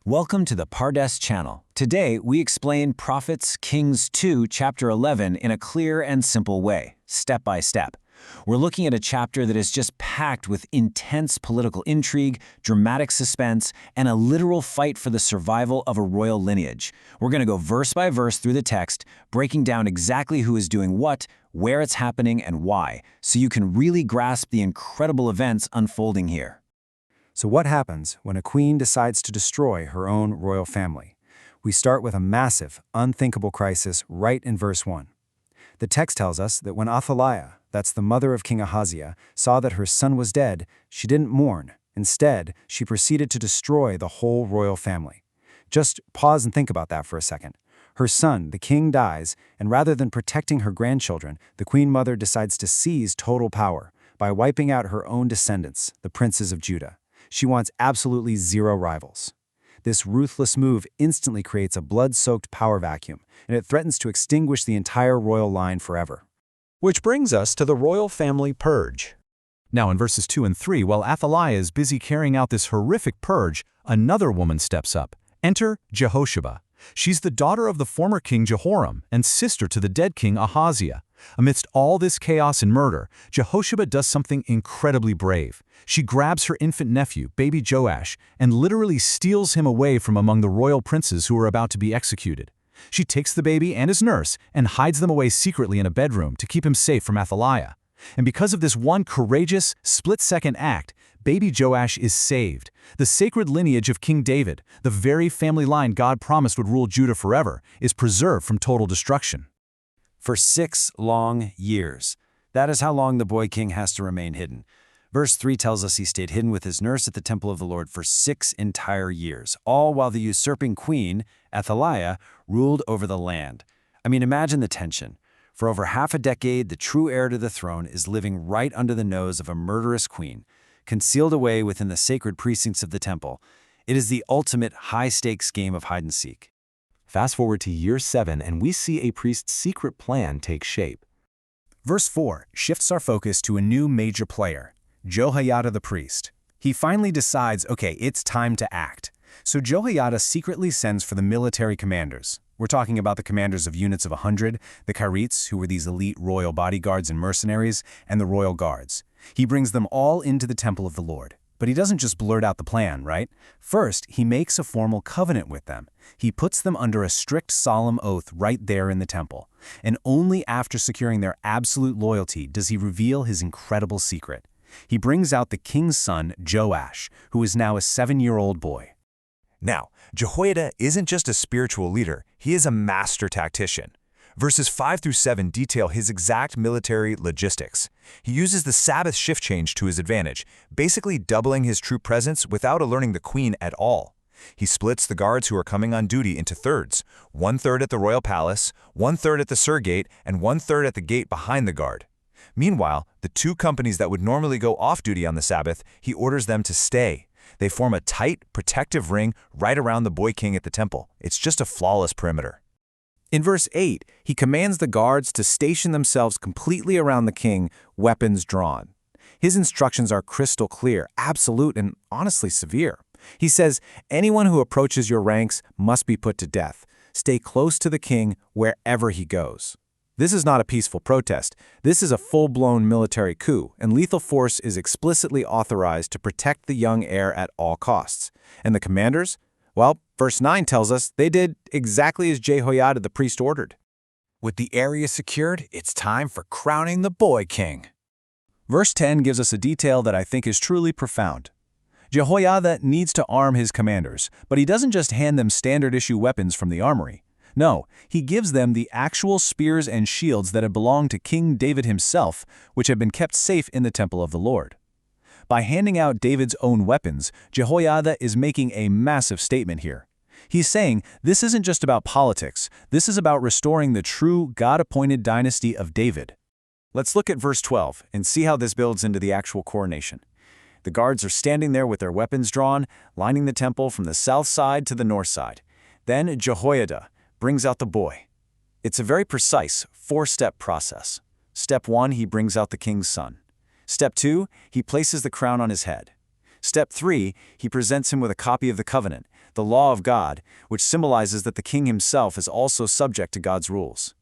Welcome to the Partardez channel. Today, we explain Prophets Kings 2, chapter 11 in a clear and simple way, step by step. We're looking at a chapter that is just packed with intense political intrigue, dramatic suspense, and a literal fight for the survival of a royal lineage. We're going to go verse by verse through the text, breaking down exactly who is doing what, where it's happening, and why, so you can really grasp the incredible events unfolding here. So what happens when a queen decides to destroy her own royal family? We start with a massive, unthinkable crisis right in verse 1. The text tells us that when Athaliah, that's the mother of King Ahaziah, saw that her son was dead, she didn't mourn. Instead, she proceeded to destroy the whole royal family. Just pause and think about that for a second. Her son, the king, dies, and rather than protecting her grandchildren, the queen mother decides to seize total power by wiping out her own descendants, the princes of Judah. She wants absolutely zero rivals. This ruthless move instantly creates a blood-soaked power vacuum, and it threatens to extinguish the entire royal line forever. Which brings us to the royal family purge. Now in verses 2 and 3, while Athaliah is busy carrying out this horrific purge, another woman steps up. Enter Jehoiada. She's the daughter of the former king Jehoram and sister to the dead king Ahaziah. Amidst all this chaos and murder, Jehoiada does something incredibly brave. She grabs her infant nephew, baby Joash, and literally steals him away from among the royal princes who are about to be executed. She takes the baby and his nurse and hides them away secretly in a bedroom to keep him safe from Athaliah. And because of this one courageous, split-second act, baby Joash is saved. The sacred lineage of King David, the very family line God promised would rule Judah forever, is preserved from total destruction. For 6 long years. That is how long the boy king has to remain hidden. Verse 3 tells us he stayed hidden with his nurse at the temple of the Lord for 6 entire years, all while the usurping queen, Athaliah, ruled over the land. I mean, imagine the tension. For over half a decade, the true heir to the throne is living right under the nose of a murderous queen, concealed away within the sacred precincts of the temple. It is the ultimate high-stakes game of hide-and-seek. Fast forward to year 7 and we see a priest's secret plan take shape. Verse 4 shifts our focus to a new major player, Jehoiada the priest. He finally decides, okay, it's time to act. So Jehoiada secretly sends for the military commanders. We're talking about the commanders of units of 100, the Karites, who were these elite royal bodyguards and mercenaries, and the royal guards. He brings them all into the temple of the Lord. But he doesn't just blurt out the plan, right? First, he makes a formal covenant with them. He puts them under a strict solemn oath right there in the temple. And only after securing their absolute loyalty does he reveal his incredible secret. He brings out the king's son, Joash, who is now a 7-year-old boy. Now, Jehoiada isn't just a spiritual leader, he is a master tactician. Verses 5 through 7 detail his exact military logistics. He uses the Sabbath shift change to his advantage, basically doubling his troop presence without alerting the queen at all. He splits the guards who are coming on duty into thirds, 1/3 at the royal palace, 1/3 at the Sur Gate, and 1/3 at the gate behind the guard. Meanwhile, the 2 companies that would normally go off duty on the Sabbath, he orders them to stay. They form a tight, protective ring right around the boy king at the temple. It's just a flawless perimeter. In verse 8, he commands the guards to station themselves completely around the king, weapons drawn. His instructions are crystal clear, absolute, and honestly severe. He says, anyone who approaches your ranks must be put to death. Stay close to the king wherever he goes. This is not a peaceful protest. This is a full-blown military coup, and lethal force is explicitly authorized to protect the young heir at all costs. And the commanders? Well, verse 9 tells us they did exactly as Jehoiada the priest ordered. With the area secured, it's time for crowning the boy king. Verse 10 gives us a detail that I think is truly profound. Jehoiada needs to arm his commanders, but he doesn't just hand them standard-issue weapons from the armory. No, he gives them the actual spears and shields that had belonged to King David himself, which had been kept safe in the temple of the Lord. By handing out David's own weapons, Jehoiada is making a massive statement here. He's saying this isn't just about politics, this is about restoring the true God-appointed dynasty of David. Let's look at verse 12 and see how this builds into the actual coronation. The guards are standing there with their weapons drawn, lining the temple from the south side to the north side. Then Jehoiada brings out the boy. It's a very precise 4-step process. Step 1, he brings out the king's son. Step 2, he places the crown on his head. Step 3, he presents him with a copy of the covenant, the law of God, which symbolizes that the king himself is also subject to God's rules.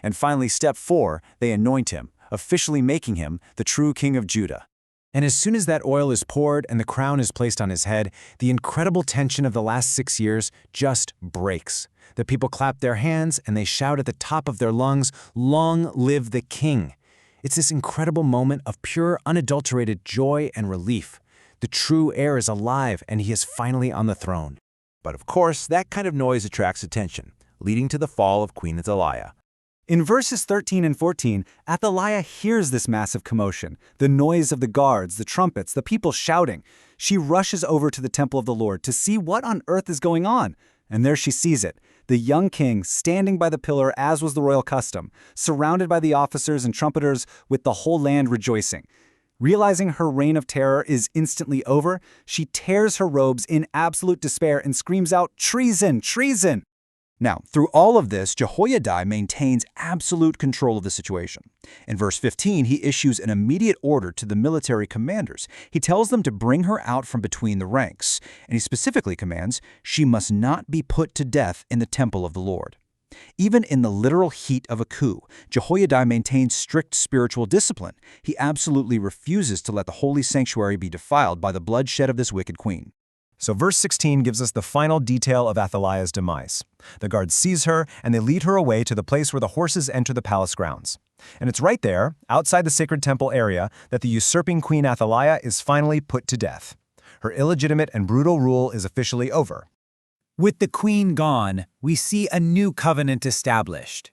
And finally, step 4, they anoint him, officially making him the true king of Judah. And as soon as that oil is poured and the crown is placed on his head, the incredible tension of the last 6 years just breaks. The people clap their hands and they shout at the top of their lungs, "Long live the king!" It's this incredible moment of pure, unadulterated joy and relief. The true heir is alive and he is finally on the throne. But of course, that kind of noise attracts attention, leading to the fall of Queen Athaliah. In verses 13 and 14, Athaliah hears this massive commotion, the noise of the guards, the trumpets, the people shouting. She rushes over to the temple of the Lord to see what on earth is going on. And there she sees it, the young king standing by the pillar as was the royal custom, surrounded by the officers and trumpeters with the whole land rejoicing. Realizing her reign of terror is instantly over, she tears her robes in absolute despair and screams out, "Treason! Treason!" Now, through all of this, Jehoiada maintains absolute control of the situation. In verse 15, he issues an immediate order to the military commanders. He tells them to bring her out from between the ranks, and he specifically commands she must not be put to death in the temple of the Lord. Even in the literal heat of a coup, Jehoiada maintains strict spiritual discipline. He absolutely refuses to let the holy sanctuary be defiled by the bloodshed of this wicked queen. So verse 16 gives us the final detail of Athaliah's demise. The guards seize her, and they lead her away to the place where the horses enter the palace grounds. And it's right there, outside the sacred temple area, that the usurping Queen Athaliah is finally put to death. Her illegitimate and brutal rule is officially over. With the queen gone, we see a new covenant established.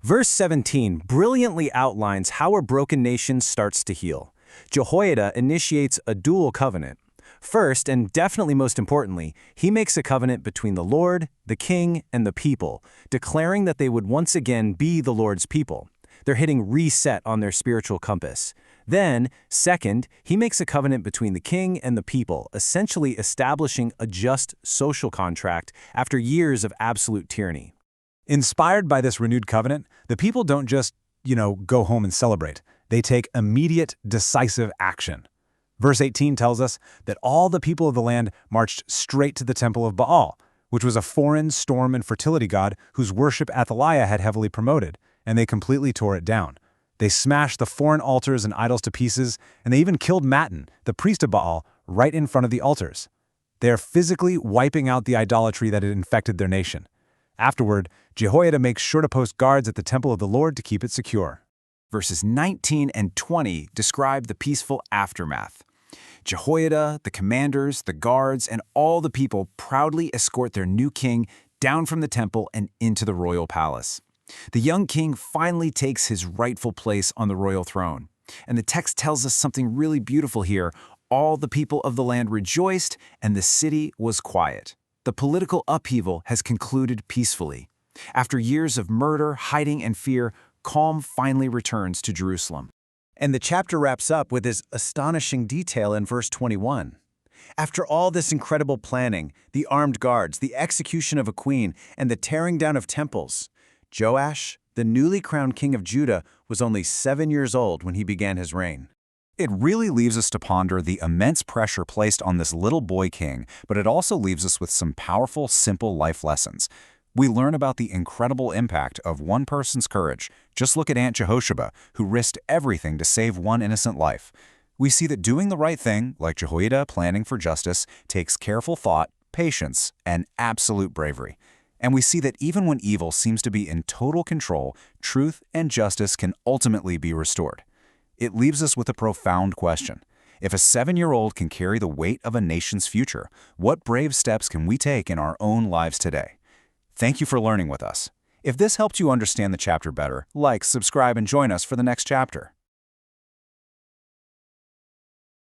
Verse 17 brilliantly outlines how a broken nation starts to heal. Jehoiada initiates a dual covenant. First, and definitely most importantly, he makes a covenant between the Lord, the king, and the people, declaring that they would once again be the Lord's people. They're hitting reset on their spiritual compass. Then, second, he makes a covenant between the king and the people, essentially establishing a just social contract after years of absolute tyranny. Inspired by this renewed covenant, the people don't just, go home and celebrate. They take immediate, decisive action. Verse 18 tells us that all the people of the land marched straight to the temple of Baal, which was a foreign storm and fertility god whose worship Athaliah had heavily promoted, and they completely tore it down. They smashed the foreign altars and idols to pieces, and they even killed Mattan, the priest of Baal, right in front of the altars. They are physically wiping out the idolatry that had infected their nation. Afterward, Jehoiada makes sure to post guards at the temple of the Lord to keep it secure. Verses 19 and 20 describe the peaceful aftermath. Jehoiada, the commanders, the guards, and all the people proudly escort their new king down from the temple and into the royal palace. The young king finally takes his rightful place on the royal throne. And the text tells us something really beautiful here. All the people of the land rejoiced, and the city was quiet. The political upheaval has concluded peacefully. After years of murder, hiding, and fear, calm finally returns to Jerusalem. And the chapter wraps up with this astonishing detail in verse 21. After all this incredible planning, the armed guards, the execution of a queen, and the tearing down of temples, Joash, the newly crowned king of Judah, was only 7 years old when he began his reign. It really leaves us to ponder the immense pressure placed on this little boy king, but it also leaves us with some powerful, simple life lessons. We learn about the incredible impact of one person's courage. Just look at Aunt Jehosheba, who risked everything to save one innocent life. We see that doing the right thing, like Jehoiada planning for justice, takes careful thought, patience, and absolute bravery. And we see that even when evil seems to be in total control, truth and justice can ultimately be restored. It leaves us with a profound question. If a 7-year-old can carry the weight of a nation's future, what brave steps can we take in our own lives today? Thank you for learning with us. If this helped you understand the chapter better, like, subscribe, and join us for the next chapter.